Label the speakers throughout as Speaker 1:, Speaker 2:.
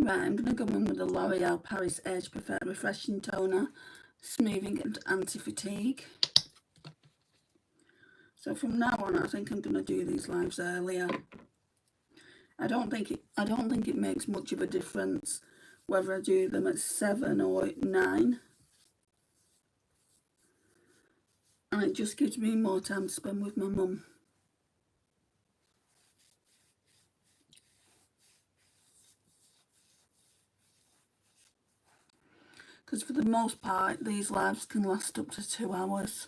Speaker 1: Right, I'm going to go in with the L'Oreal Paris Age Perfect Refreshing Toner, Smoothing and Anti-Fatigue. So from now on, I think I'm going to do these lives earlier. I don't think it makes much of a difference whether I do them at 7 or 9. And it just gives me more time to spend with my mum. Because for the most part, these lives can last up to 2 hours.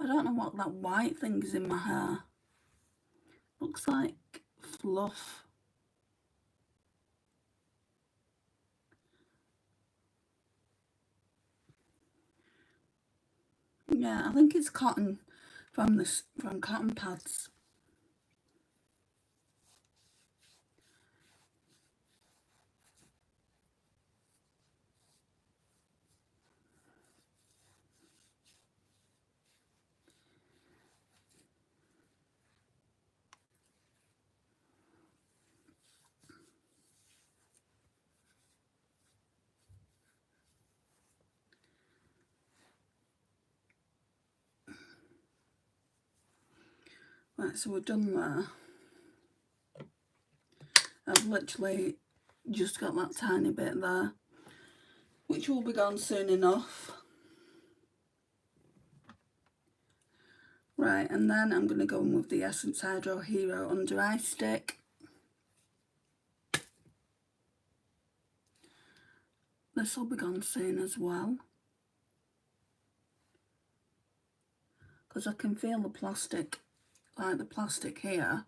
Speaker 1: I don't know what that white thing is in my hair. Looks like fluff. Yeah, I think it's cotton from cotton pads. Right, so we're done there. I've literally just got that tiny bit there, which will be gone soon enough. Right, and then I'm going to go in with the Essence Hydro Hero Under Eye Stick. This will be gone soon as well. Because I can feel the plastic, like the plastic here.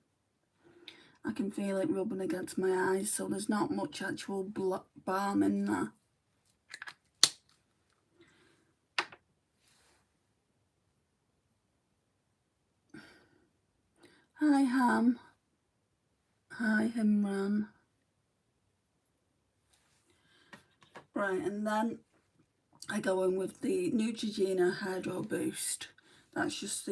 Speaker 1: I can feel it rubbing against my eyes, so there's not much actual balm in there. Hi Ham. Hi Himran. Right, and then I go in with the Neutrogena Hydro Boost. That's just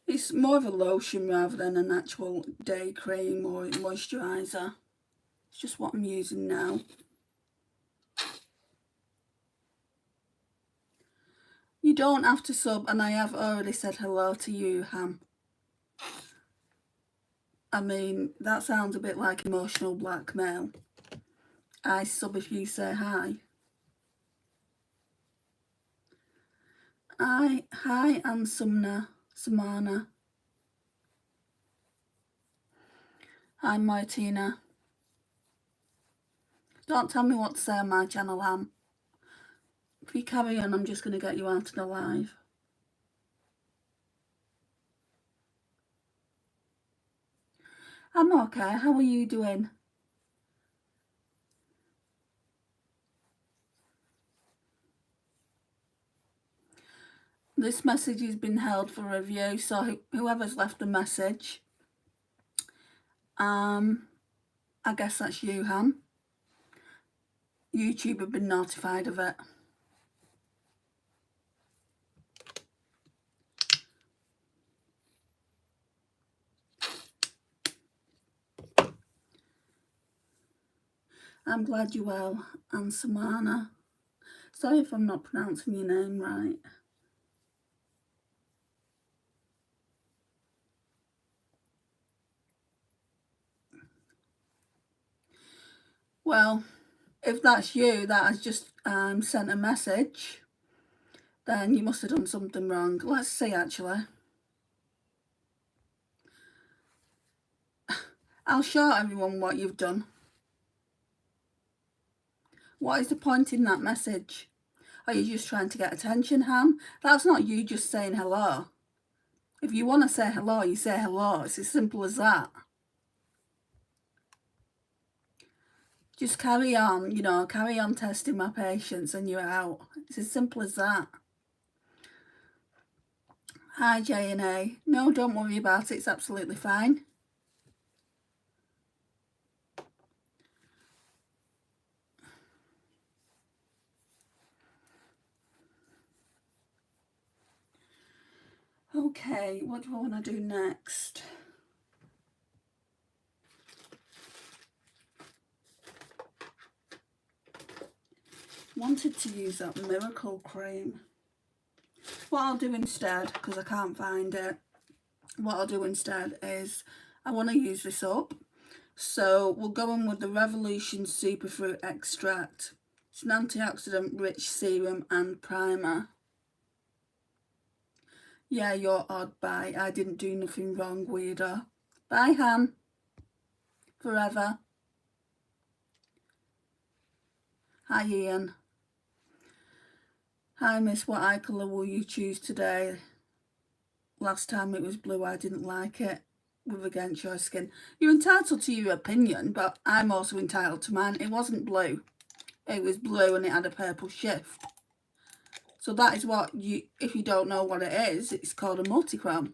Speaker 1: it's more of a lotion rather than an actual day cream or moisturiser. It's just what I'm using now. You don't have to sub, and I have already said hello to you, Ham. I mean, that sounds a bit like emotional blackmail. I sub if you say hi. Hi, and Samana. Hi, Martina. Don't tell me what to say on my channel, Ham. If you carry on, I'm just going to get you out of the live. I'm okay. How are you doing? This message has been held for review, so whoever's left the message, I guess that's you, Ham. YouTube have been notified of it. I'm glad you're well, and Samana. Sorry if I'm not pronouncing your name right. Well, if that's you that has just sent a message, then you must have done something wrong. Let's see, actually. I'll show everyone what you've done. What is the point in that message? Are you just trying to get attention, Ham? That's not you just saying hello. If you want to say hello, you say hello. It's as simple as that. Just carry on, you know, carry on testing my patience and you're out. It's as simple as that. Hi, J&A. No, don't worry about it. It's absolutely fine. Okay, what do I want to do next? wanted to use that Miracle cream. What I'll do instead, because I can't find it, what I'll do instead is I want to use this up. So we'll go in with the Revolution Superfruit Extract. It's an antioxidant rich serum and primer. Yeah, you're odd, bye. I didn't do nothing wrong, weirdo. Bye, Han. Forever. Hi, Ian. Hi, Miss. What eye colour will you choose today? Last time it was blue. I didn't like it. With Against Your Skin. You're entitled to your opinion, but I'm also entitled to mine. It wasn't blue. It was blue and it had a purple shift. So that is what you, if you don't know what it is, it's called a multichrome.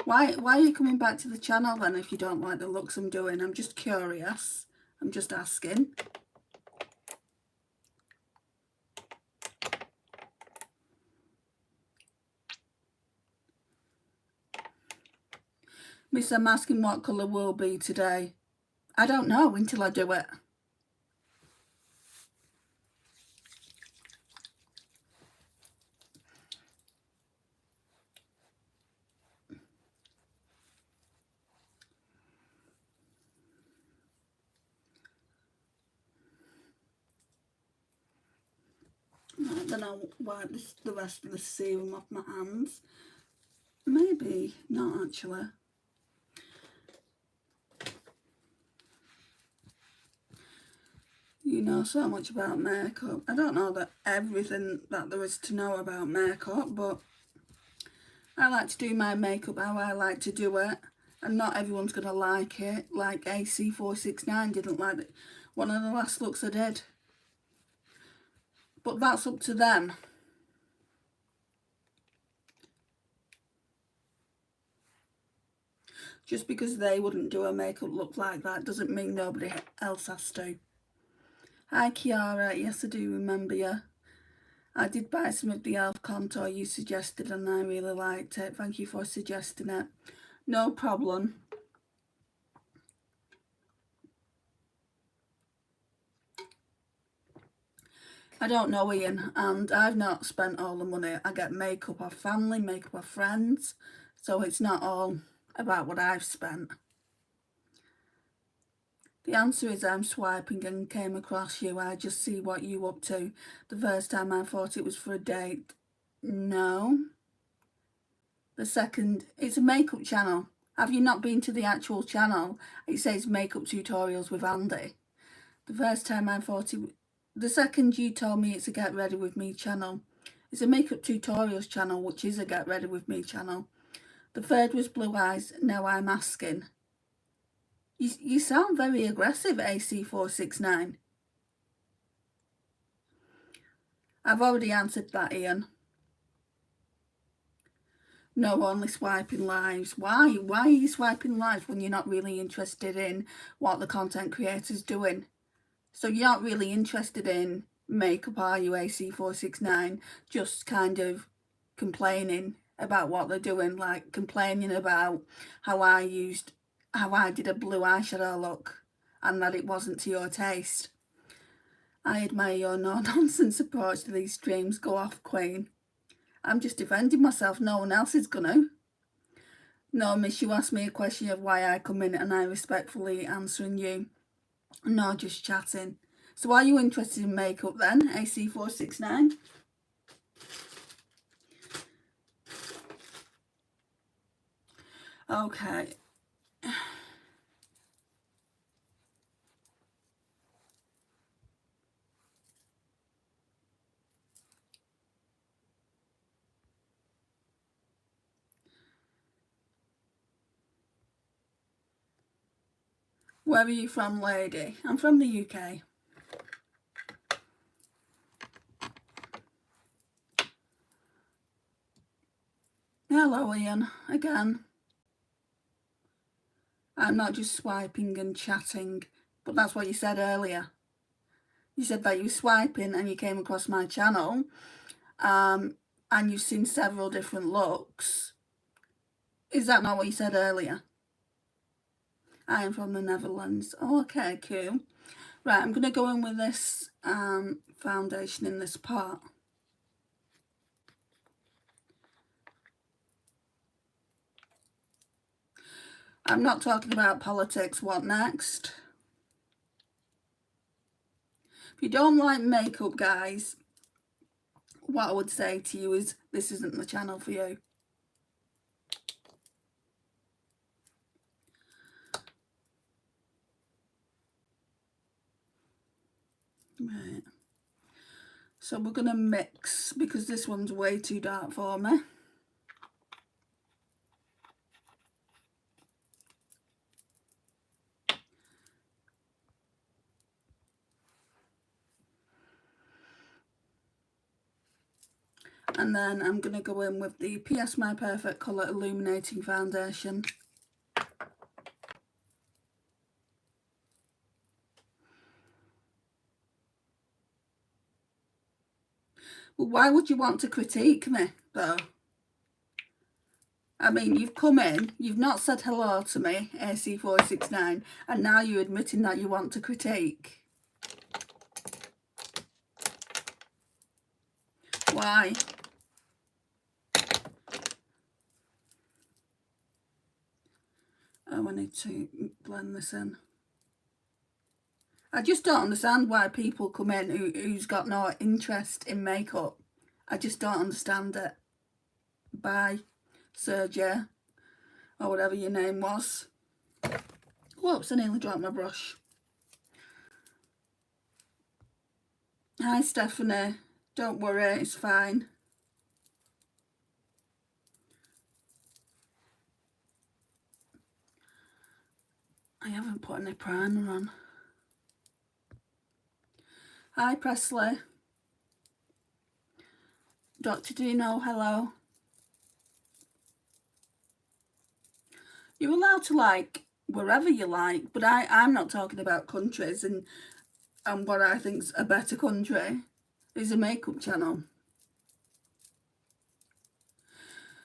Speaker 1: Why are you coming back to the channel then if you don't like the looks I'm doing? I'm just curious. I'm just asking. Miss, I'm asking what colour will be today. I don't know until I do it. Right, then I'll wipe the rest of the serum off my hands. Maybe not actually. You know so much about makeup. I don't know that everything that there is to know about makeup, but I like to do my makeup how I like to do it, and not everyone's going to like it. Like AC469 didn't like it. One of the last looks I did. But that's up to them. Just because they wouldn't do a makeup look like that doesn't mean nobody else has to. Hi Kiara, yes I do remember you. I did buy some of the e.l.f. contour you suggested and I really liked it. Thank you for suggesting it. No problem. I don't know, Ian, and I've not spent all the money. I get makeup off family, makeup off friends, so it's not all about what I've spent. The answer is I'm swiping and came across you. I just see what you up to. The first time I thought it was for a date. No. The second, it's a makeup channel. Have you not been to the actual channel? It says makeup tutorials with Andy. The first time I thought it, the second you told me it's a get ready with me channel. It's a makeup tutorials channel, which is a get ready with me channel. The third was Blue Eyes. Now I'm asking. You sound very aggressive, AC469. I've already answered that, Ian. No, only swiping lives. Why? Why are you swiping lives when you're not really interested in what the content creator's doing? So you're not really interested in makeup, are you, AC469? Just kind of complaining about what they're doing, like complaining about how I did a blue eyeshadow look and that it wasn't to your taste. I admire your no-nonsense approach to these streams. Go off, Queen. I'm just defending myself. No one else is gonna. No, miss, you asked me a question of why I come in and I respectfully answering you. No, just chatting. So are you interested in makeup then, AC469? Okay. Where are you from, lady? I'm from the UK. Hello, Ian. Again. I'm not just swiping and chatting, but that's what you said earlier. You said that you were swiping and you came across my channel, and you've seen several different looks. Is that not what you said earlier? I am from the Netherlands. Oh, okay, cool. Right, I'm going to go in with this foundation in this part. I'm not talking about politics. What next? If you don't like makeup, guys, what I would say to you is this isn't the channel for you. Right. So we're going to mix because this one's way too dark for me. And then I'm going to go in with the PS My Perfect Colour Illuminating Foundation. Well, why would you want to critique me, though? I mean, you've come in, you've not said hello to me, AC469, and now you're admitting that you want to critique. Why? Oh, I need to blend this in. I just don't understand why people come in who's got no interest in makeup. I just don't understand it. Bye, Sergio, or whatever your name was. Whoops, I nearly dropped my brush. Hi, Stephanie. Don't worry, it's fine. I haven't put any primer on. Hi, Presley. Dr. Dino, hello. You're allowed to like wherever you like, but I'm not talking about countries, and what I think's a better country is a makeup channel.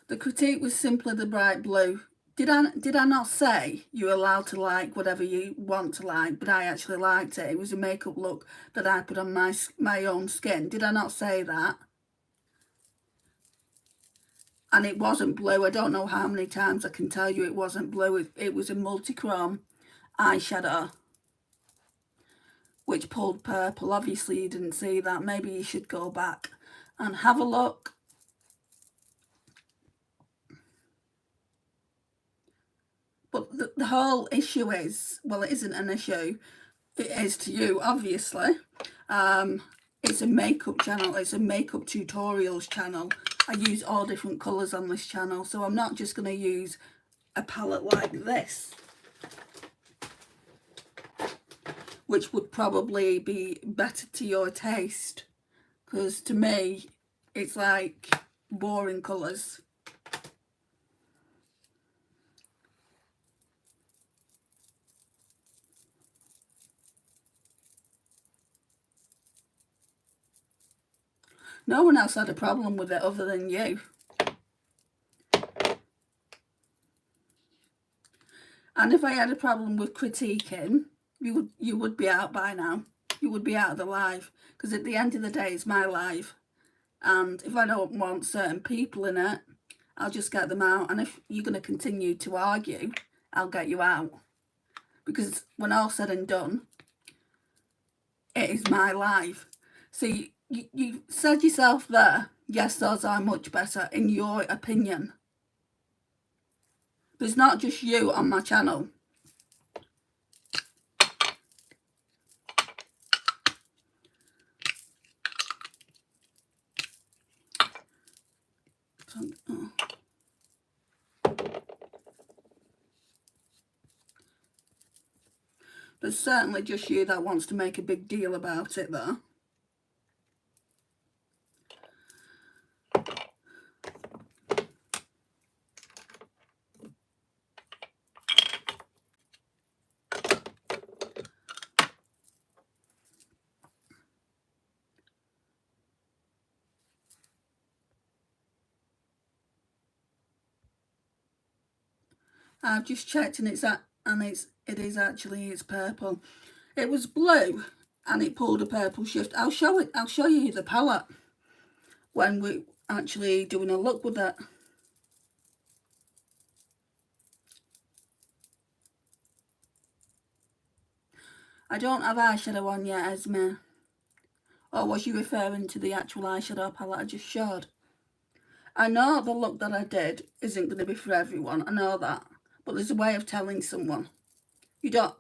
Speaker 1: The critique was simply the bright blue. Did I not say you're allowed to like whatever you want to like, but I actually liked it. It was a makeup look that I put on my own skin. Did I not say that? And it wasn't blue. I don't know how many times I can tell you it wasn't blue. It was a multi-chrome eyeshadow, which pulled purple. Obviously you didn't see that. Maybe you should go back and have a look. But the whole issue is, well, it isn't an issue. It is to you, obviously. It's a makeup channel. It's a makeup tutorials channel. I use all different colours on this channel, so I'm not just going to use a palette like this, which would probably be better to your taste, because to me it's like boring colours. No one else had a problem with it other than you. And if I had a problem with critiquing, you would be out by now. You would be out of the live, because at the end of the day it's my live, and if I don't want certain people in it, I'll just get them out. And if you're going to continue to argue, I'll get you out, because when all's said and done, it is my live. So you said yourself there, yes, those are much better in your opinion. There's not just you on my channel. Oh. There's certainly just you that wants to make a big deal about it though. I've just checked and it's It is actually, it's purple. It was blue and it pulled a purple shift. I'll show you the palette when we're actually doing a look with it. I don't have eyeshadow on yet, Esme. Or was you referring to the actual eyeshadow palette I just showed? I know the look that I did isn't going to be for everyone. I know that. But there's a way of telling someone. You don't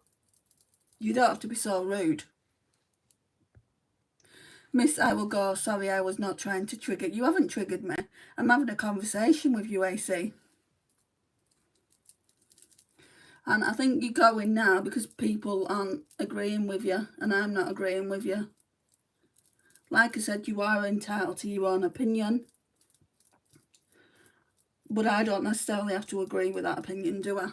Speaker 1: have to be so rude. Miss, I will go. Sorry, I was not trying to trigger. You haven't triggered me. I'm having a conversation with you, AC. And I think you're going now because people aren't agreeing with you and I'm not agreeing with you. Like I said, you are entitled to your own opinion. But I don't necessarily have to agree with that opinion, do I?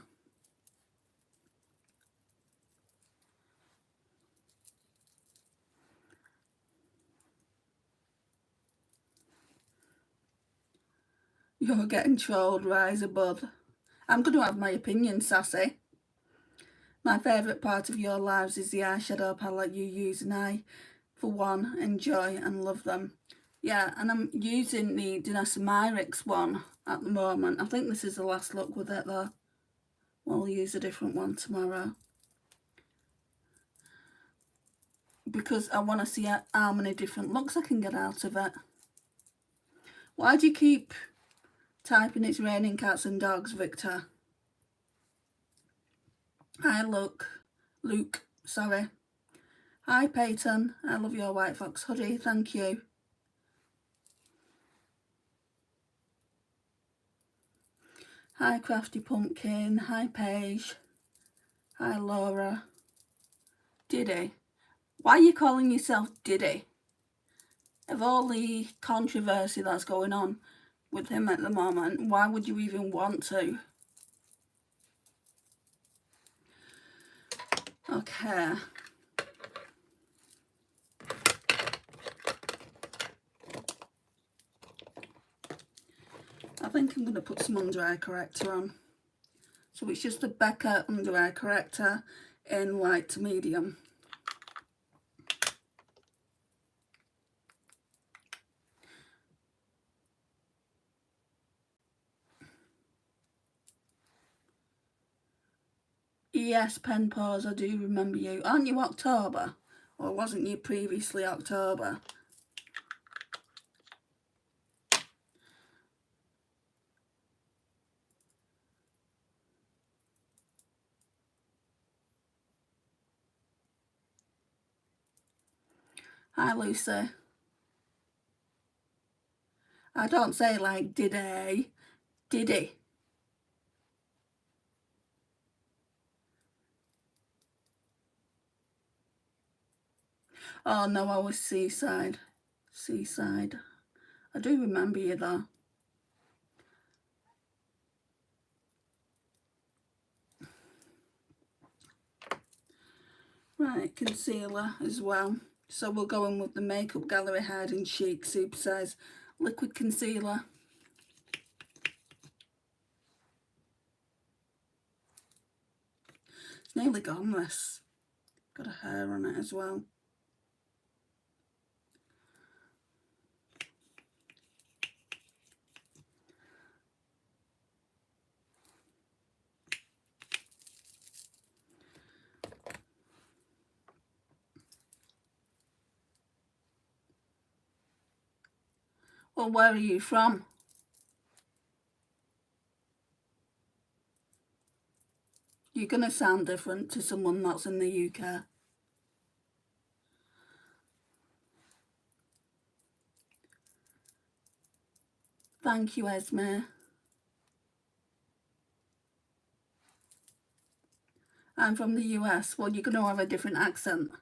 Speaker 1: You're getting trolled, rise above. I'm going to have my opinion, sassy. My favourite part of your lives is the eyeshadow palette you use, and I, for one, enjoy and love them. Yeah, and I'm using the Danessa Myricks one at the moment. I think this is the last look with it though. We'll use a different one tomorrow. Because I want to see how many different looks I can get out of it. Why do you keep typing it's raining cats and dogs, Victor? Hi, Luke, sorry. Hi, Peyton. I love your White Fox hoodie. Thank you. Hi, Crafty Pumpkin. Hi, Paige. Hi, Laura. Diddy. Why are you calling yourself Diddy? Of all the controversy that's going on with him at the moment, why would you even want to? Okay. I think I'm going to put some under eye corrector on. So it's just a Becca under eye corrector in light to medium. Yes, Pen Pause, I do remember you. Aren't you October? Or wasn't you previously October? Hi, Lucy. I don't say like Diddy. Diddy. Oh no, I was Seaside. Seaside. I do remember you though. Right, concealer as well. So we'll go in with the Makeup Gallery Hide and Chic Super Size Liquid Concealer. It's nearly gone, this. Got a hair on it as well. Well, where are you from? You're going to sound different to someone that's in the UK. Thank you, Esme. I'm from the US. Well, you're going to have a different accent.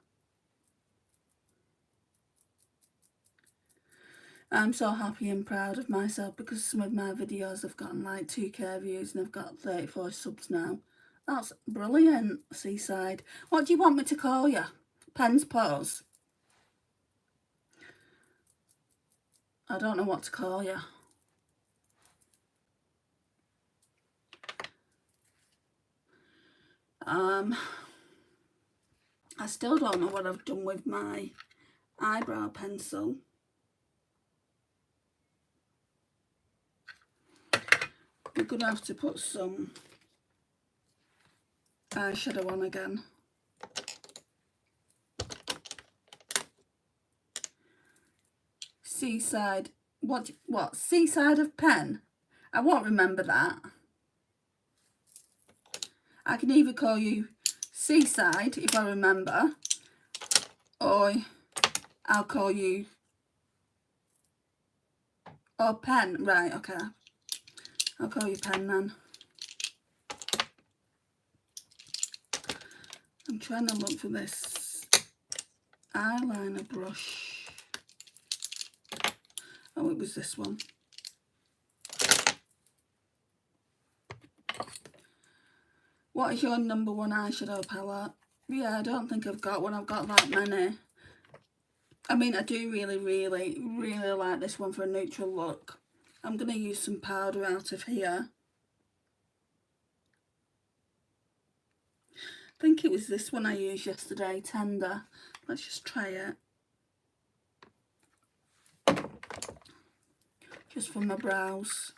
Speaker 1: I'm so happy and proud of myself because some of my videos have gotten like 2k views and I've got 34 subs now. That's brilliant, Seaside. What do you want me to call you? Pen's Pose? I don't know what to call you. I still don't know what I've done with my eyebrow pencil. We're going to have to put some eyeshadow on again. Seaside, what, Seaside of Pen? I won't remember that. I can either call you Seaside if I remember, or I'll call you, or Pen, right, okay. I'll call you Pen then. I'm trying to look for this eyeliner brush. Oh, it was this one. What is your number one eyeshadow palette? Yeah, I don't think I've got one. I've got that many. I mean, I do really like this one for a neutral look. I'm going to use some powder out of here. I think it was this one I used yesterday, Tender. Let's just try it. Just for my brows.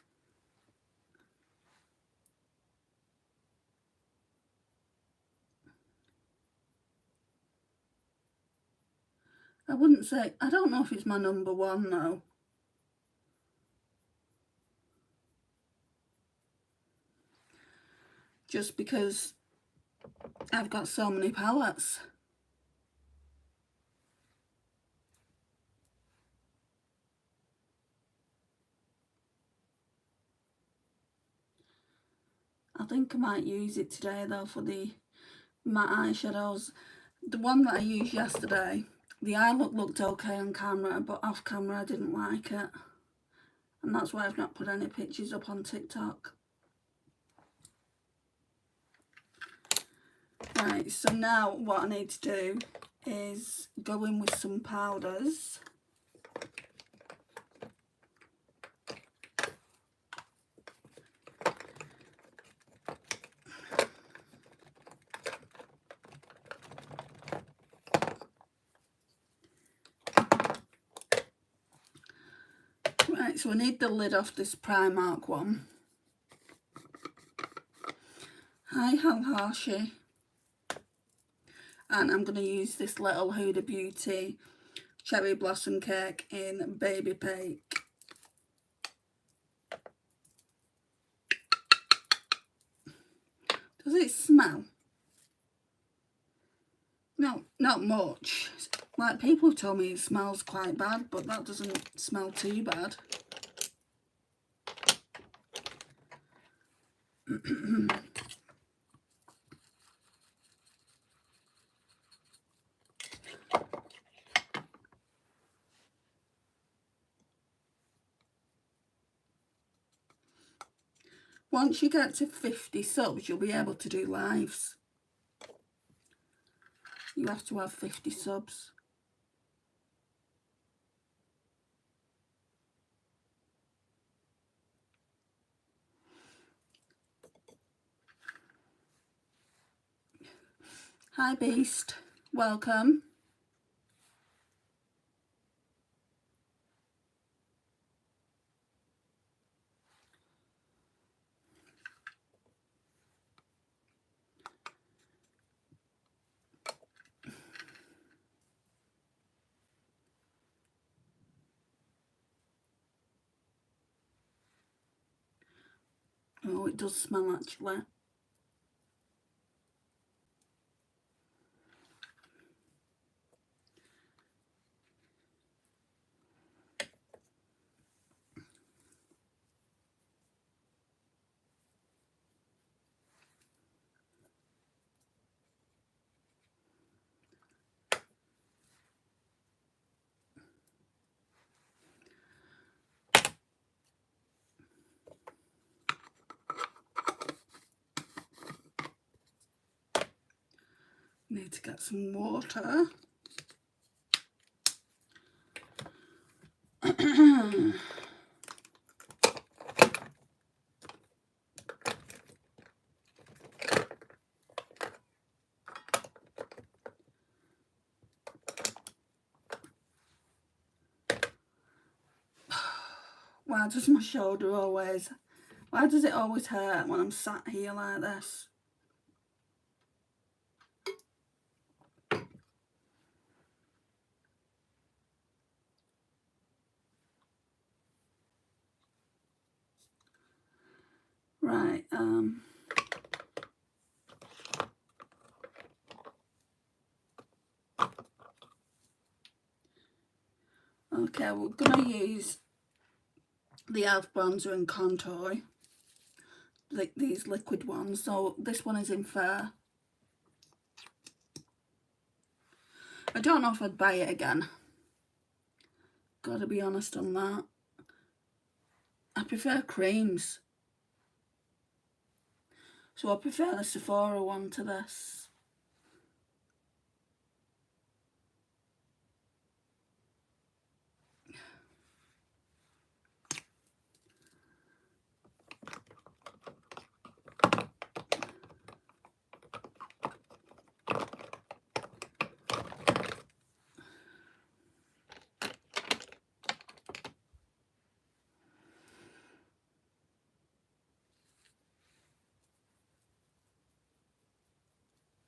Speaker 1: I wouldn't say, I don't know if it's my number one though. Just because I've got so many palettes. I think I might use it today though for my eyeshadows. The one that I used yesterday, the eye looked okay on camera, but off camera I didn't like it. And that's why I've not put any pictures up on TikTok. Right, so now what I need to do is go in with some powders. Right, so I need the lid off this Primark one. Hi, how harshy. And I'm going to use this little Huda Beauty Cherry Blossom Cake in Baby Pink. Does it smell? No, not much. Like, people have told me it smells quite bad, but that doesn't smell too bad. Once you get to 50 subs, you'll be able to do lives. You have to have 50 subs. Hi Beast, welcome. Oh, it does smell actually. Need to get some water. Why does my shoulder always... Why does it always hurt when I'm sat here like this? Right, okay, we're going to use the e.l.f. bronzer and contour, like these liquid ones. So this one is in Fair. I don't know if I'd buy it again. Gotta be honest on that. I prefer creams. So I prefer the Sephora one to this.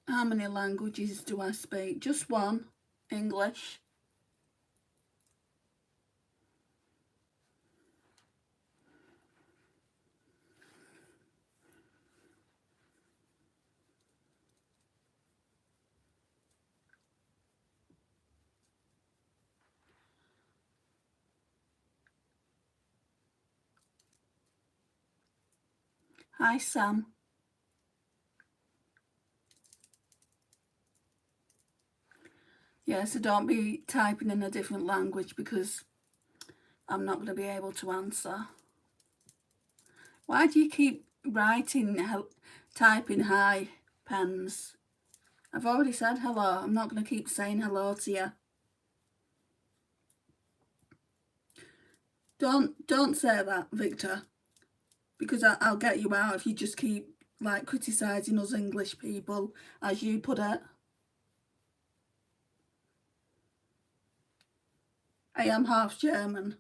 Speaker 1: How many languages do I speak? Just one, English. Hi Sam. Yeah, so don't be typing in a different language because I'm not going to be able to answer. Why do you keep writing, typing hi, pens? I've already said hello. I'm not going to keep saying hello to you. Don't say that, Victor, because I'll get you out if you just keep like criticising us English people, as you put it. I am half German.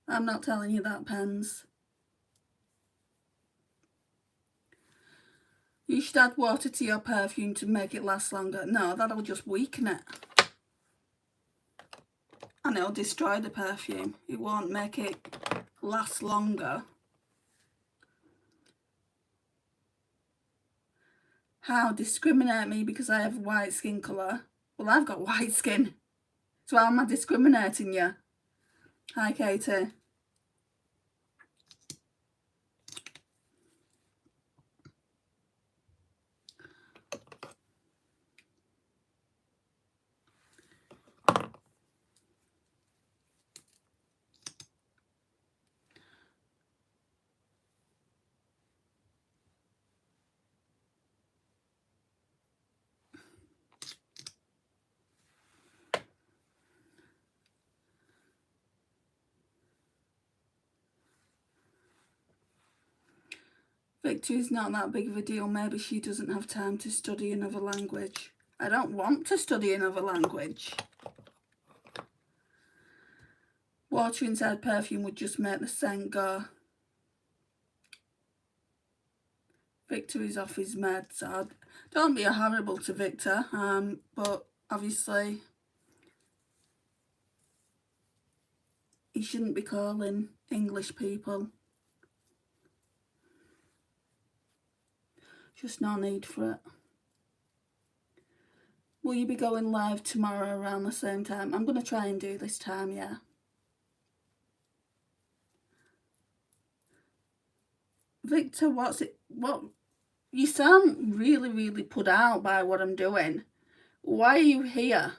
Speaker 1: I'm not telling you that, pens. You should add water to your perfume to make it last longer. No, that'll just weaken it. And it'll destroy the perfume. It won't make it last longer. How? Discriminate me because I have white skin colour? Well, I've got white skin. So how am I discriminating you? Hi, Katie. Victor is not that big of a deal. Maybe she doesn't have time to study another language. I don't want to study another language. Water inside perfume would just make the scent go. Victor is off his meds. So don't be horrible to Victor. But obviously he shouldn't be calling English people. Just no need for it. Will you be going live tomorrow around the same time? I'm going to try and do this time, yeah. Victor, what's it? What? You sound really, really put out by what I'm doing. Why are you here?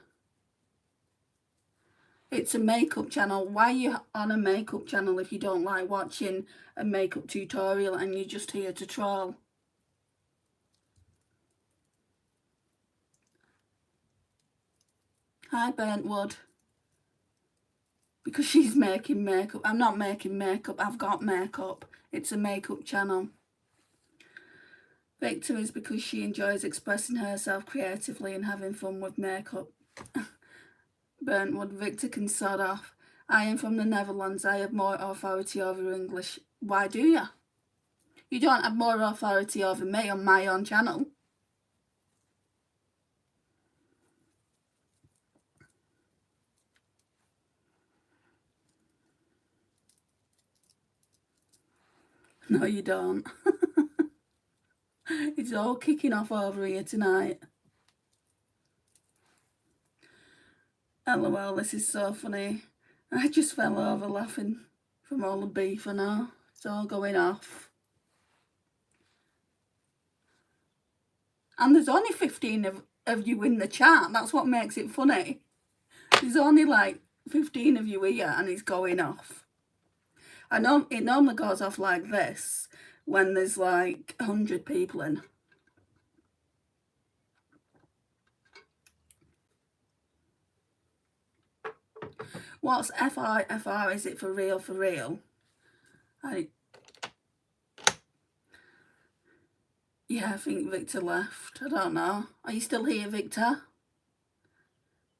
Speaker 1: It's a makeup channel. Why are you on a makeup channel if you don't like watching a makeup tutorial and you're just here to troll? Hi, Burntwood. Because she's making makeup. I'm not making makeup. I've got makeup. It's a makeup channel. Victor is because she enjoys expressing herself creatively and having fun with makeup. Burntwood, Victor can sod off. I am from the Netherlands. I have more authority over English. Why do you? You don't have more authority over me on my own channel. No, you don't. It's all kicking off over here tonight. LOL, this is so funny. I just fell over laughing from all the beef and all. It's all going off. And there's only 15 of you in the chat. That's what makes it funny. There's only like 15 of you here and it's going off. I know it normally goes off like this when there's like 100 people in. What's FR? FR, is it for real, for real? Yeah, I think Victor left. I don't know. Are you still here, Victor?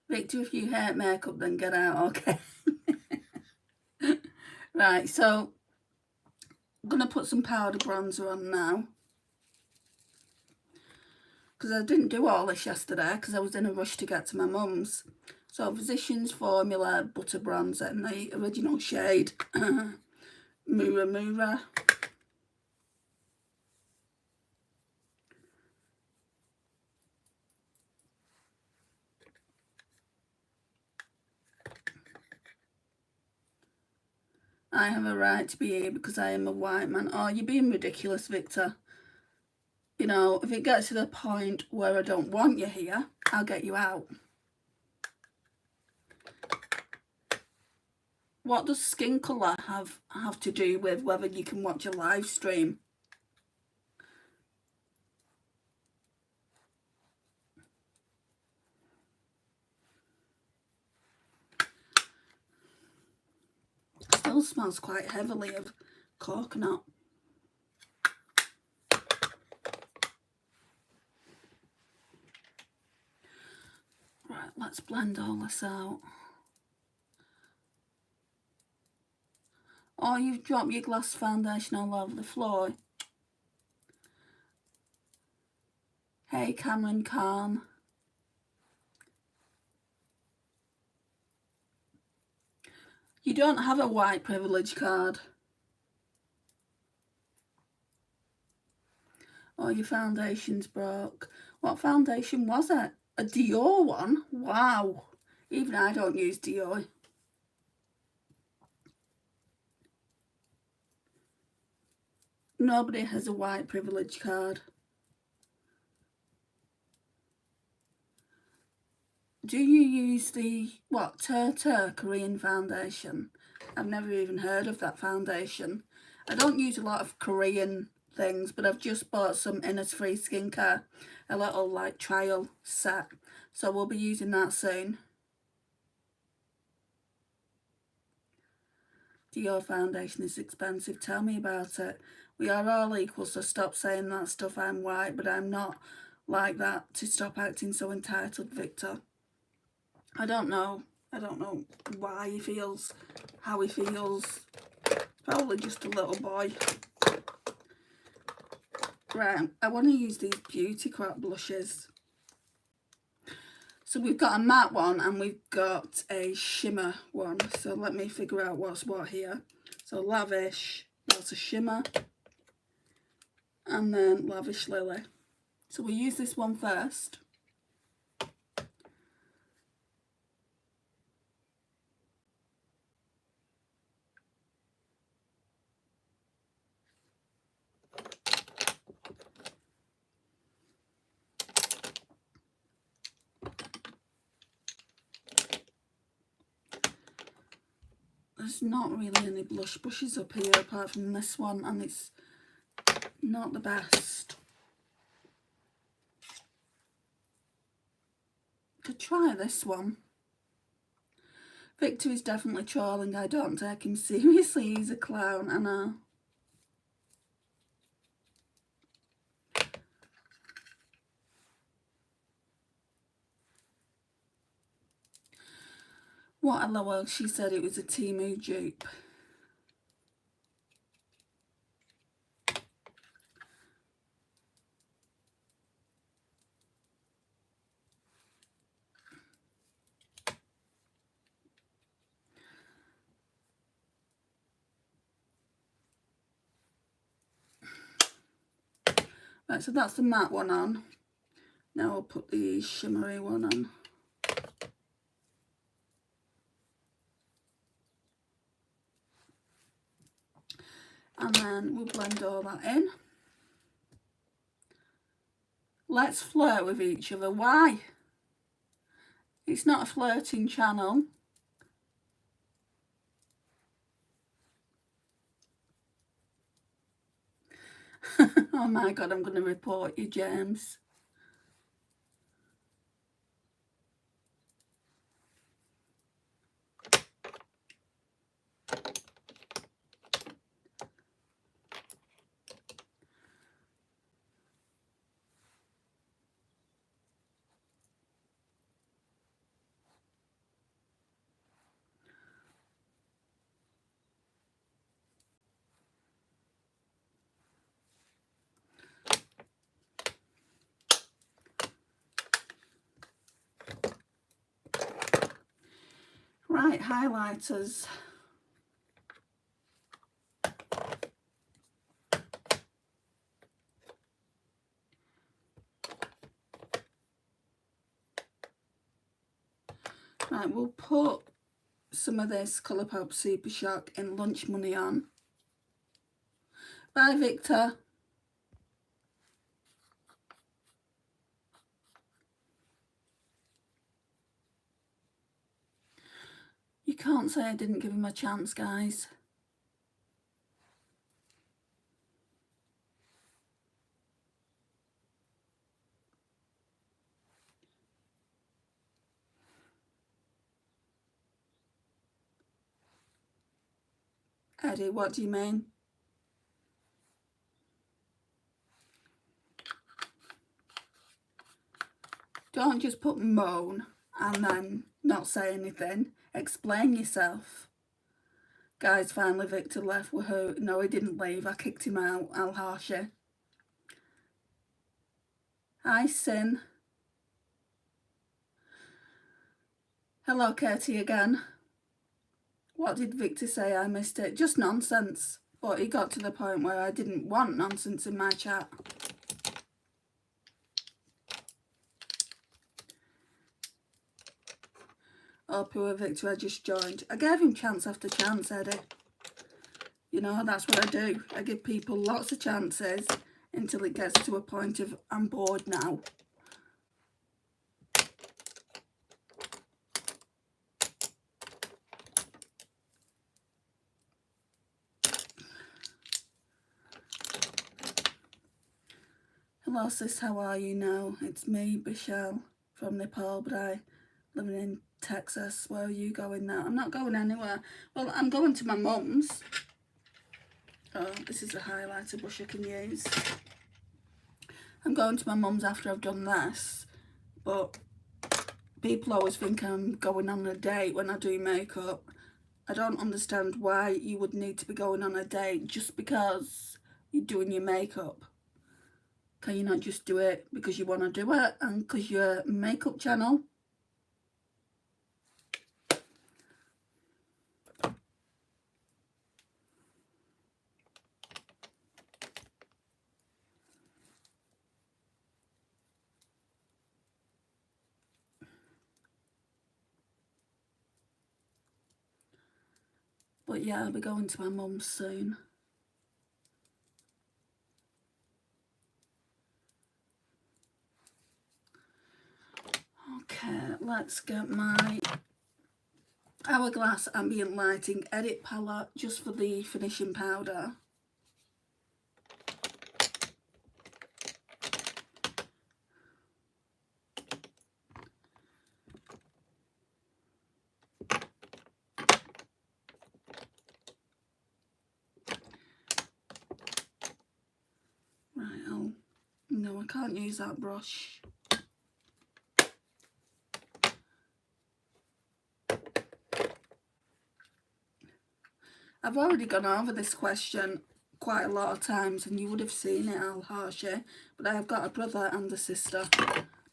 Speaker 1: Victor, if you hate makeup, then get out, okay? Right, so I'm going to put some powder bronzer on now. Because I didn't do all this yesterday because I was in a rush to get to my mum's. So Physicians Formula Butter Bronzer in the original shade Mura Mura. I have a right to be here because I am a white man. Oh, you're being ridiculous, Victor. You know, if it gets to the point where I don't want you here, I'll get you out. What does skin colour have to do with whether you can watch a live stream? Still smells quite heavily of coconut. Right, let's blend all this out. Oh, you've dropped your glass foundation all over the floor. Hey, Cameron Khan. You don't have a white privilege card. Oh, your foundation's broke. What foundation was it? A Dior one? Wow. Even I don't use Dior. Nobody has a white privilege card. Do you use the, what, Korean foundation? I've never even heard of that foundation. I don't use a lot of Korean things, but I've just bought some Innisfree skincare, a little like trial set. So we'll be using that soon. Dior foundation is expensive. Tell me about it. We are all equal, so stop saying that stuff. I'm white, but I'm not like that. To stop acting so entitled, Victor. I don't know why he feels how he feels. Probably just a little boy. Right, I want to use these Beauty Crop blushes. So we've got a matte one and we've got a shimmer one. So let me figure out what's what here. So Lavish, that's a shimmer. And then Lavish Lily. So we'll use this one first. There's not really any blush brushes up here apart from this one, and it's not the best. Could try this one. Victor is definitely trolling. I don't take him seriously. He's a clown, I know. What a lower, she said it was a Temu dupe. Right, so that's the matte one on. Now I'll put the shimmery one on. And then we'll blend all that in. Let's flirt with each other. Why? It's not a flirting channel. Oh my God, I'm going to report you, James. Right, highlighters. Right, we'll put some of this Colourpop Super Shock in Lunch Money on. Bye, Victor. You can't say I didn't give him a chance, guys. Eddie, what do you mean? Don't just put moan and then not say anything. Explain yourself. Guys, finally Victor left. Woohoo. No, he didn't leave. I kicked him out. I'll harsh you. Hi, Sin. Hello, Katie again. What did Victor say? I missed it. Just nonsense. But he got to the point where I didn't want nonsense in my chat. Oh, poor Victor, I just joined. I gave him chance after chance, Eddie. You know, that's what I do. I give people lots of chances until it gets to a point of, I'm bored now. Hello, sis, how are you now? It's me, Michelle, from Nepal, but I living in Texas. Where are you going now? I'm not going anywhere. Well, I'm going to my mum's. Oh, this is a highlighter brush I can use. I'm going to my mum's after I've done this, but people always think I'm going on a date when I do makeup. I don't understand why you would need to be going on a date just because you're doing your makeup. Can you not just do it because you want to do it and because you're a makeup channel? But yeah, I'll be going to my mum's soon. Okay, let's get my Hourglass Ambient Lighting Edit Palette just for the finishing powder. Right, no, I can't use that brush. I've already gone over this question quite a lot of times and you would have seen it, Al Harshy, but I have got a brother and a sister.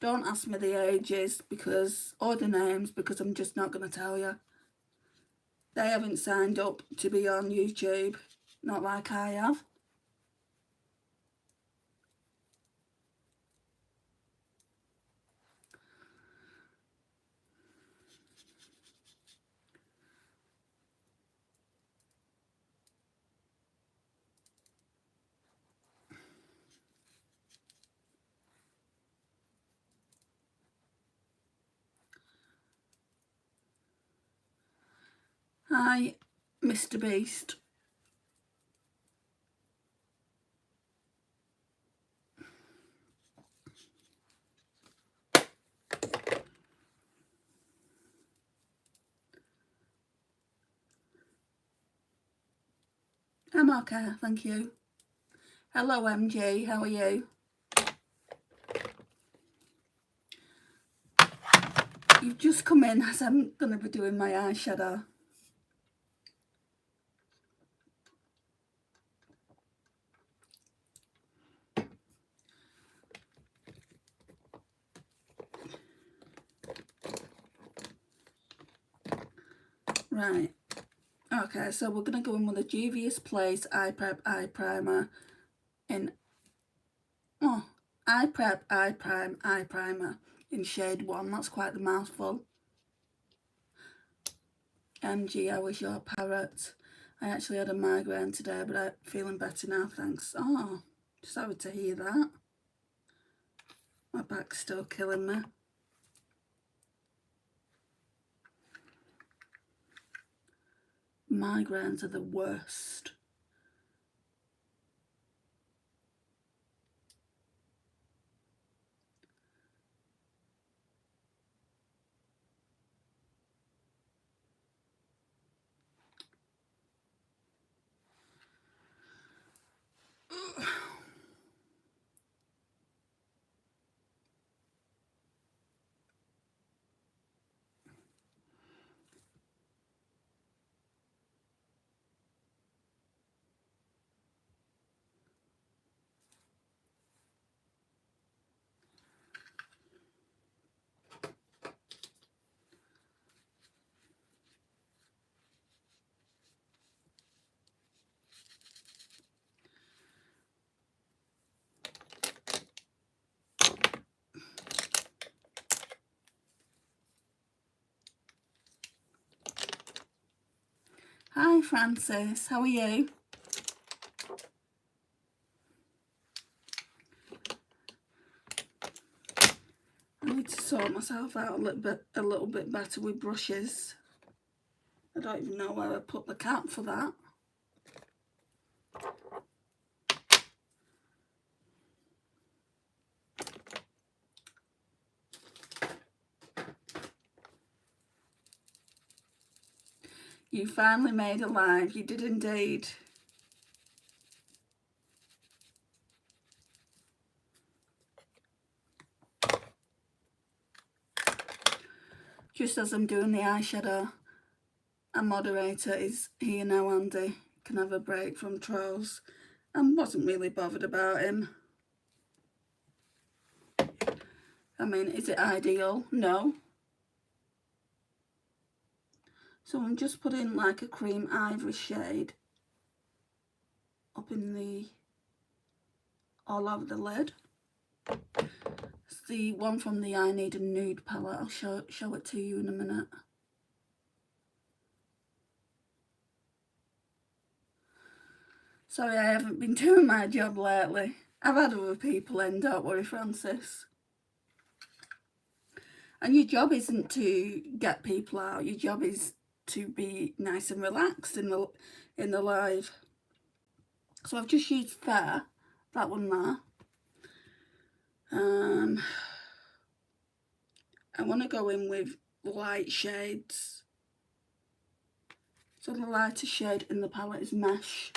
Speaker 1: Don't ask me the ages or the names, because I'm just not going to tell you. They haven't signed up to be on YouTube, not like I have. Hi, Mr. Beast. I'm okay, thank you. Hello, MG, how are you? You've just come in as I'm going to be doing my eyeshadow. Right, okay, so we're going to go in with a Juvia's Place Eye Prep Eye Primer in, Eye Prep Eye Prime Eye Primer in shade 1. That's quite the mouthful. MG, how was your parrot? I actually had a migraine today, but I'm feeling better now, thanks. Oh, sorry to hear that. My back's still killing me. Migraines are the worst. Hi Francis, how are you? I need to sort myself out a little bit better with brushes. I don't even know where I put the cap for that. You finally made a live, you did indeed. Just as I'm doing the eyeshadow, our moderator is here now, Andy. Can have a break from trolls. I wasn't really bothered about him. I mean, is it ideal? No. So I'm just putting like a cream ivory shade up in all over the lid. It's the one from the I Need a Nude palette. I'll show it to you in a minute. Sorry, I haven't been doing my job lately. I've had other people in, don't worry, Francis. And your job isn't to get people out. Your job is to be nice and relaxed in the live. So I've just used Fair, that one there. I want to go in with light shades. So the lightest shade in the palette is Mesh.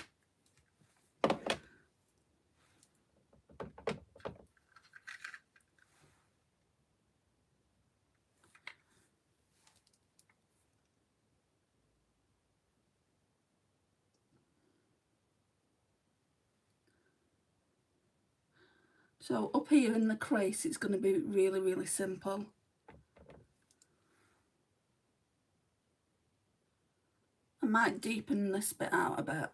Speaker 1: So up here in the crease, it's going to be really, really simple. I might deepen this bit out a bit.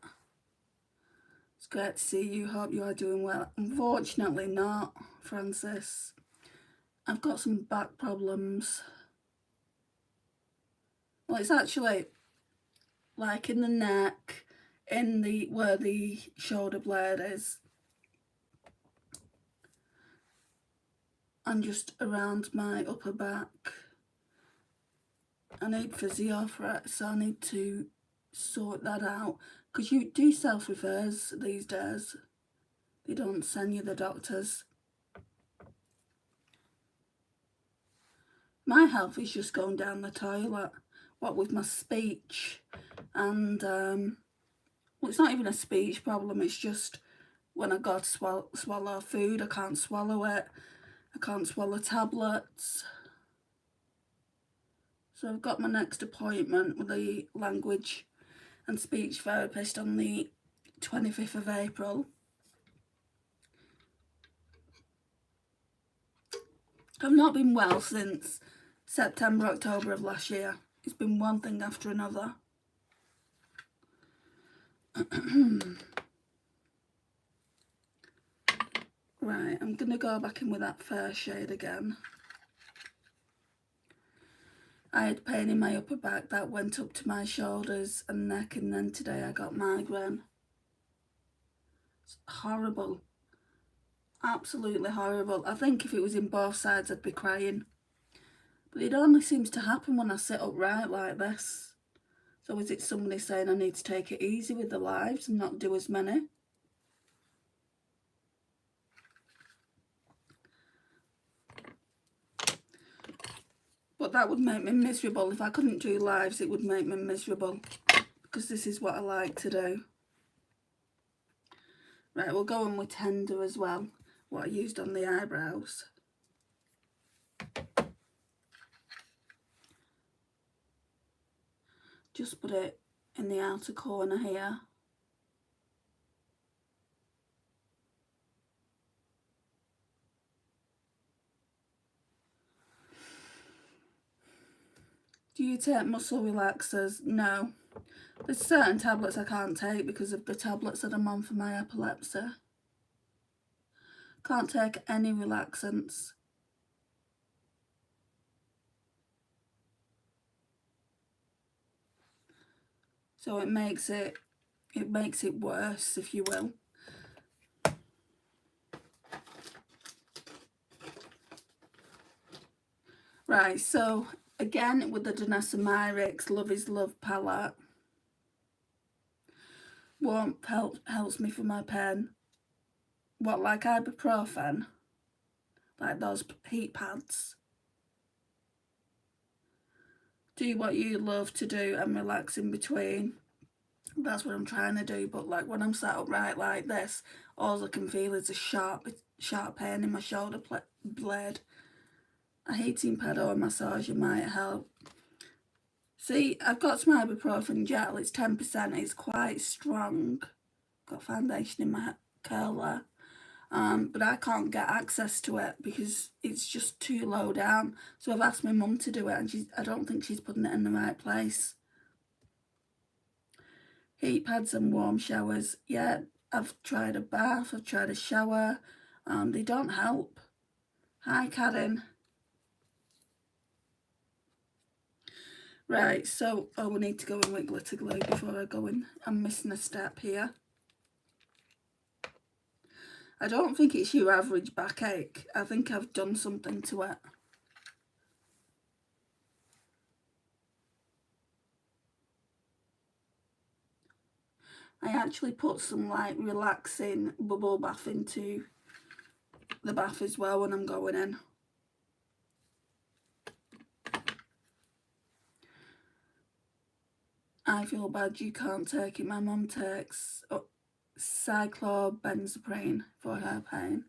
Speaker 1: It's great to see you. Hope you are doing well. Unfortunately not, Francis. I've got some back problems. Well, it's actually like in the neck, in the where the shoulder blade is, and just around my upper back. I need physio for it, so I need to sort that out, because you do self-refers these days. They don't send you the doctors. My health is just going down the toilet, what with my speech, and well, it's not even a speech problem, it's just when I go to swallow food, I can't swallow it, I can't swallow tablets. So I've got my next appointment with the language and speech therapist on the 25th of April. I've not been well since September, October of last year. It's been one thing after another. Right, I'm going to go back in with that fair shade again. I had pain in my upper back that went up to my shoulders and neck, and then today I got migraine. It's horrible. Absolutely horrible. I think if it was in both sides I'd be crying. But it only seems to happen when I sit upright like this. So is it somebody saying I need to take it easy with the lives and not do as many? But that would make me miserable. If I couldn't do lives, it would make me miserable, because this is what I like to do. Right, we'll go in with Tender as well, what I used on the eyebrows. Just put it in the outer corner here. Do you take muscle relaxers? No. There's certain tablets I can't take because of the tablets that I'm on for my epilepsy. Can't take any relaxants. So it makes it worse, if you will. Right, so again with the Danessa Myricks Love is Love palette. Warmth helps me for my pain. What, like ibuprofen? Like those heat pads? Do what you love to do and relax in between. That's what I'm trying to do, but like when I'm sat upright like this, all I can feel is a sharp pain in my shoulder blade. A heating pad or a massager might help. See, I've got some ibuprofen gel, it's 10%, it's quite strong. Got foundation in my curler. But I can't get access to it because it's just too low down. So I've asked my mum to do it, and I don't think she's putting it in the right place. Heat pads and warm showers. Yeah, I've tried a bath, I've tried a shower. They don't help. Hi, Karen. Right, so, we need to go in with glitter glue before I go in. I'm missing a step here. I don't think it's your average backache. I think I've done something to it. I actually put some like relaxing bubble bath into the bath as well when I'm going in. I feel bad you can't take it. My mum takes cyclobenzaprine for her pain.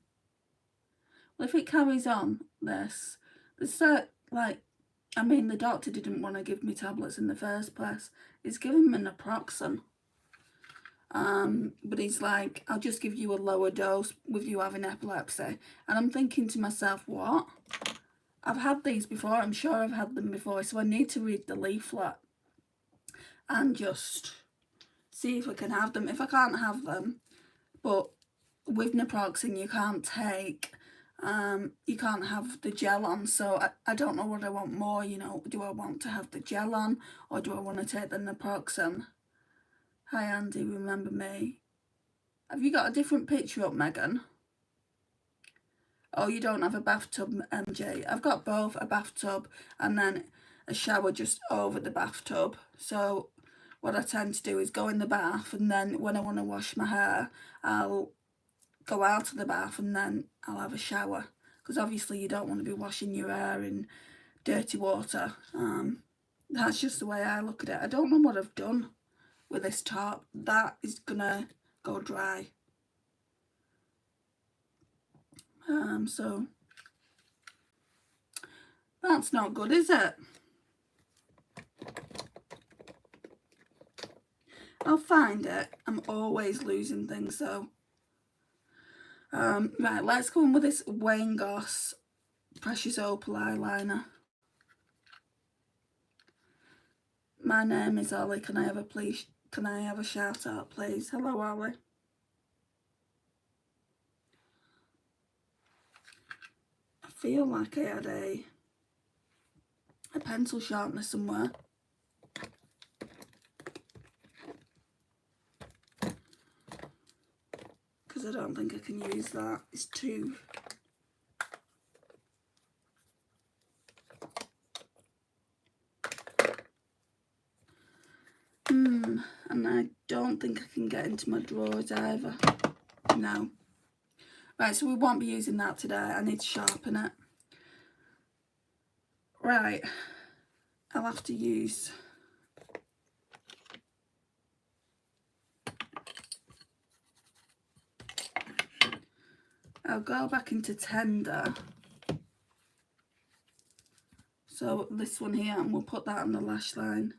Speaker 1: Well, if it carries on this, I mean, the doctor didn't want to give me tablets in the first place. He's given me naproxen. But he's like, I'll just give you a lower dose with you having epilepsy. And I'm thinking to myself, what? I've had these before, I'm sure I've had them before, so I need to read the leaflet and just see if I can have them. If I can't have them, but with naproxen you can't have the gel on, so I don't know what I want more, you know. Do I want to have the gel on, or do I want to take the naproxen? Hi Andy, remember me? Have you got a different picture up, Megan? Oh, you don't have a bathtub, MJ. I've got both, a bathtub and then a shower just over the bathtub. So what I tend to do is go in the bath, and then when I want to wash my hair, I'll go out of the bath and then I'll have a shower. Because obviously you don't want to be washing your hair in dirty water. That's just the way I look at it. I don't know what I've done with this top. That is gonna go dry. So that's not good, is it? I'll find it. I'm always losing things, so. Right, let's go on with this Wayne Goss Precious Opal eyeliner. My name is Ollie. Can I have a shout out, please? Hello, Ollie. I feel like I had a pencil sharpener somewhere. Because I don't think I can use that. It's too... And I don't think I can get into my drawers either. No. Right, so we won't be using that today. I need to sharpen it. Right. I'll have to use... I'll go back into Tender. So this one here, and we'll put that on the lash line.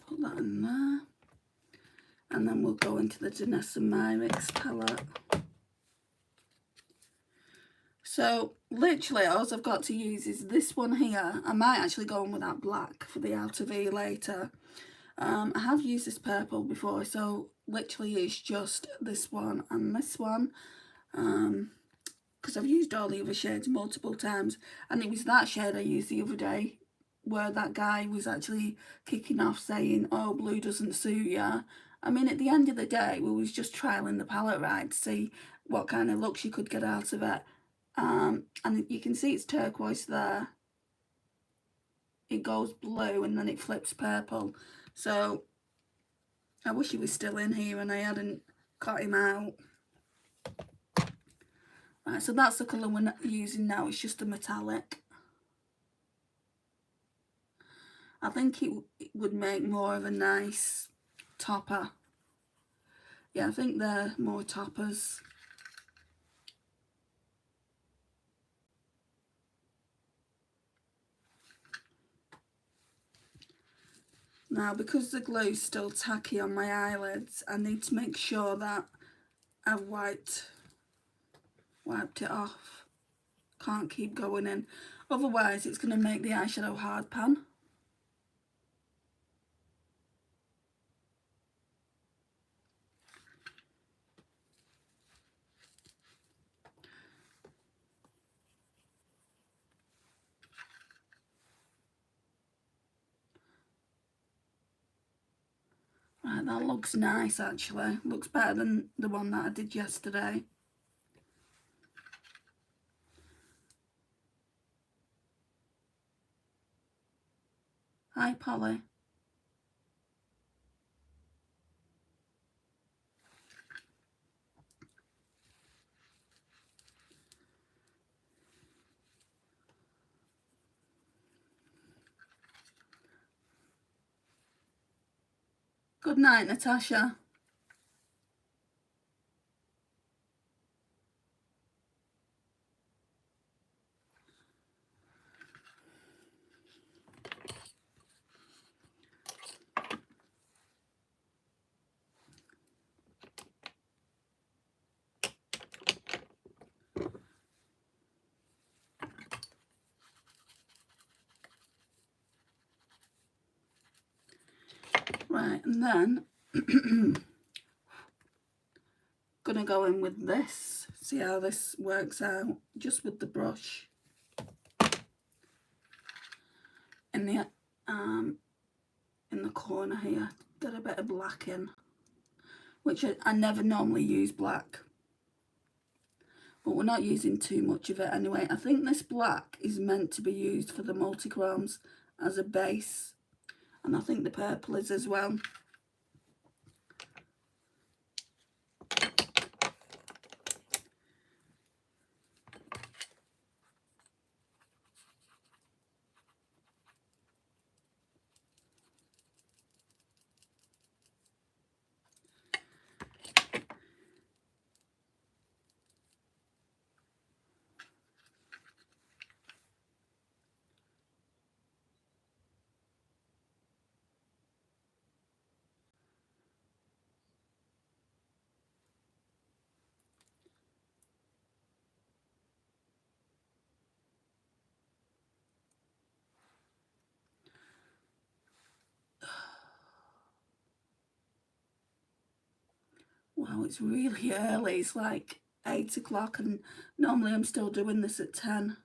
Speaker 1: Put that in there. And then we'll go into the Danessa Myricks palette. So literally all I've got to use is this one here. I might actually go on with that black for the outer V later. I have used this purple before, so literally it's just this one and this one. Because I've used all the other shades multiple times, and it was that shade I used the other day where that guy was actually kicking off saying, oh, blue doesn't suit you. I mean, at the end of the day, we was just trialling the palette, right, to see what kind of looks you could get out of it. And you can see it's turquoise there. It goes blue and then it flips purple. So I wish he was still in here and I hadn't cut him out. Right, so that's the colour we're using now. It's just a metallic. I think it would make more of a nice topper. Yeah, I think they're more toppers. Now, because the glue's still tacky on my eyelids, I need to make sure that I've wiped it off. Can't keep going in. Otherwise, it's going to make the eyeshadow hard pan. Right, that looks nice actually. Looks better than the one that I did yesterday. Hi, Polly. Good night, Natasha. Right, and then gonna go in with this, see how this works out, just with the brush in the corner here. Get a bit of black in, which I never normally use black, but we're not using too much of it anyway. I think this black is meant to be used for the multichromes as a base, and I think the purple is as well. Wow, it's really early. It's like 8 o'clock, and normally I'm still doing this at 10.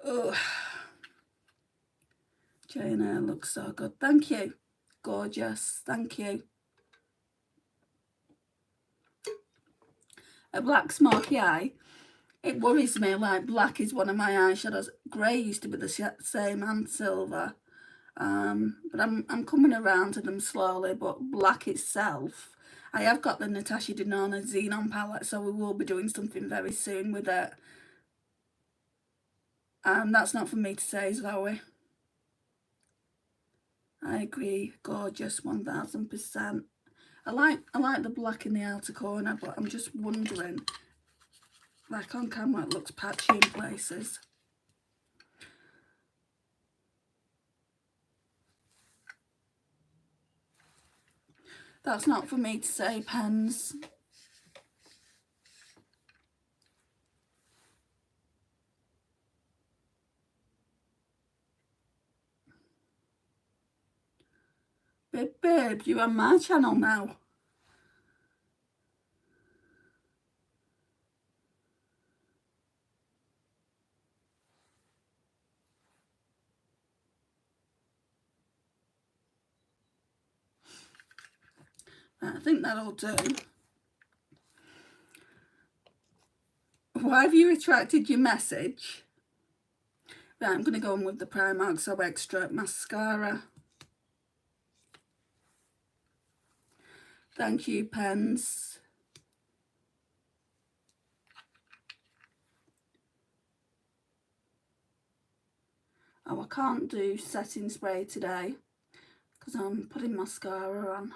Speaker 1: Oh, Jane hair looks so good. Thank you. Gorgeous. Thank you. A black smoky eye. It worries me, like black is one of my eyeshadows. Grey used to be the same, and silver. But I'm coming around to them slowly, but black itself, I have got the Natasha Denona Xenon palette, so we will be doing something very soon with it. That's not for me to say, Zoe. I agree, gorgeous, 1000%. I like the black in the outer corner, but I'm just wondering, like on camera it looks patchy in places. That's not for me to say, Pens. Babe, you're on my channel now. I think that'll do. Why have you retracted your message? Right, I'm going to go in with the Primark So Extra mascara. Thank you, Pens. Oh, I can't do setting spray today because I'm putting mascara on.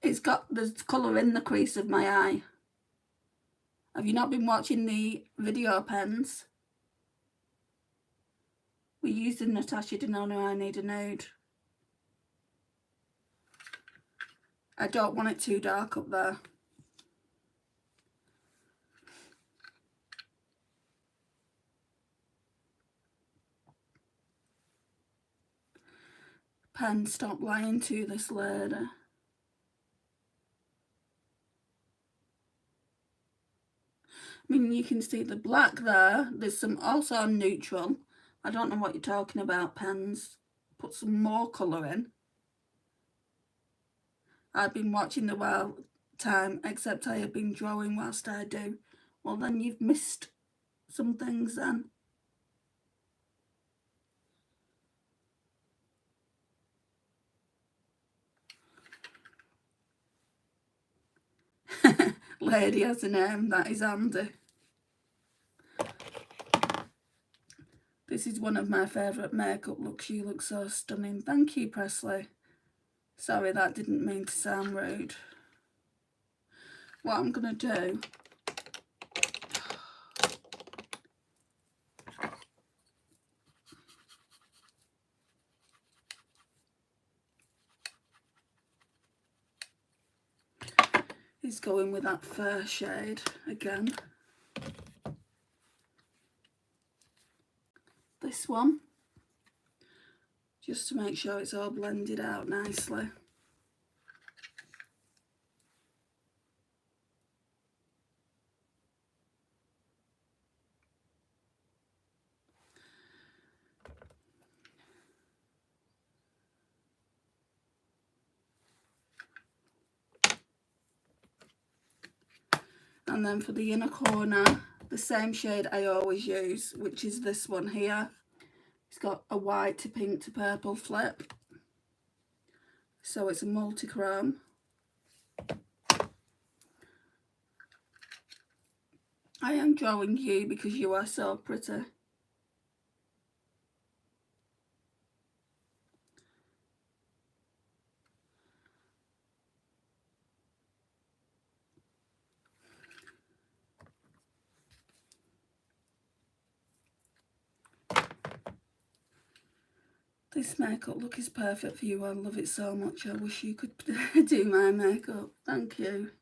Speaker 1: It's got the colour in the crease of my eye. Have you not been watching the video, Pens? We used the Natasha Denona I Need a Nude. I don't want it too dark up there. Pen, stop lying to this lady. I mean, you can see the black there. There's some also neutral. I don't know what you're talking about, Pens. Put some more colour in. I've been watching the while time, except I have been drawing whilst I do. Well, then you've missed some things then. lady has a name. That is handy. This is one of my favourite makeup looks. You look so stunning. Thank you, Presley. Sorry, that didn't mean to sound rude. What I'm going to do... is go in with that fair shade again. This one. Just to make sure it's all blended out nicely. And then for the inner corner, the same shade I always use, which is this one here. It's got a white to pink to purple flip. So it's a multi-chrome. I am drawing you because you are so pretty. This makeup look is perfect for you. I love it so much. I wish you could do my makeup. Thank you.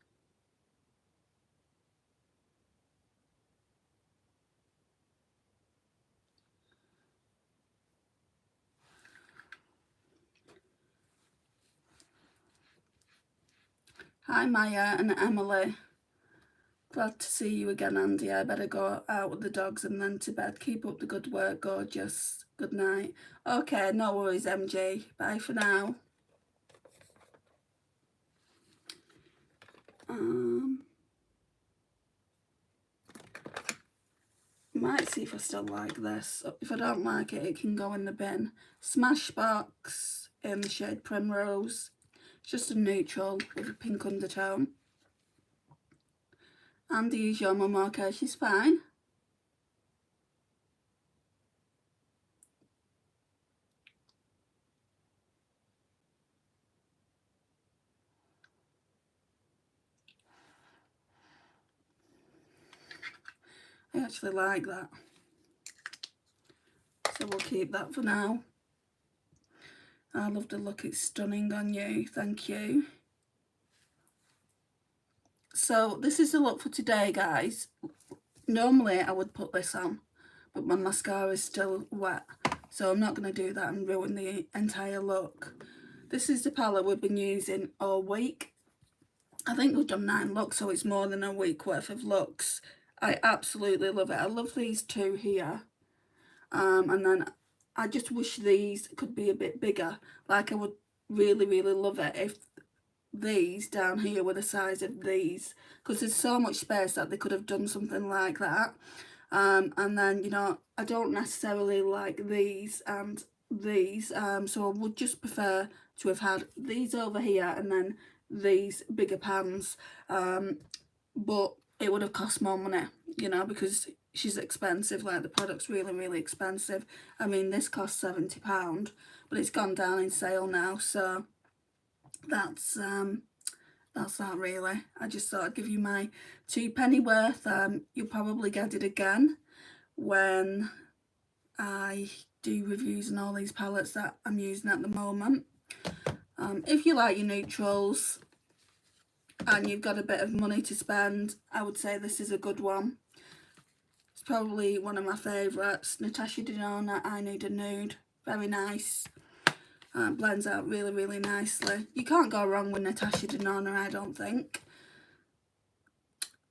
Speaker 1: Hi Maya and Emily. Glad to see you again, Andy. I better go out with the dogs and then to bed. Keep up the good work, gorgeous. Good night. Okay, no worries, MG. Bye for now. Might see if I still like this. If I don't like it, it can go in the bin. Smashbox in the shade Primrose. It's just a neutral with a pink undertone. Andy, is your mum okay? She's fine. I actually like that. So we'll keep that for now. I love the look. It's stunning on you. Thank you. So this is the look for today, guys. Normally I would put this on, but my mascara is still wet. So I'm not going to do that and ruin the entire look. This is the palette we've been using all week. I think we've done 9 looks, so it's more than a week worth of looks. I absolutely love it. I love these two here. And then I just wish these could be a bit bigger. Like I would really, really love it if these down here were the size of these. Because there's so much space that they could have done something like that. And then, you know, I don't necessarily like these and these. So I would just prefer to have had these over here and then these bigger pans. But it would have cost more money, you know, because she's expensive. Like the product's really, really expensive. I mean, this cost £70, but it's gone down in sale now. So that's that really. I just thought I'd give you my 2p worth. You'll probably get it again when I do reviews on all these palettes that I'm using at the moment. If you like your neutrals and you've got a bit of money to spend, I would say this is a good one. It's probably one of my favourites. Natasha Denona, I Need a Nude. Very nice. Blends out really, really nicely. You can't go wrong with Natasha Denona, I don't think.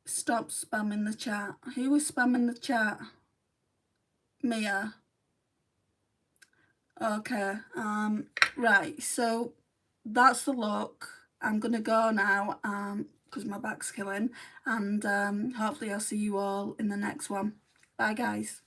Speaker 1: Stop spamming the chat. Who was spamming the chat? Mia. Okay. Right, so that's the look. I'm gonna go now because my back's killing, and hopefully I'll see you all in the next one. Bye guys.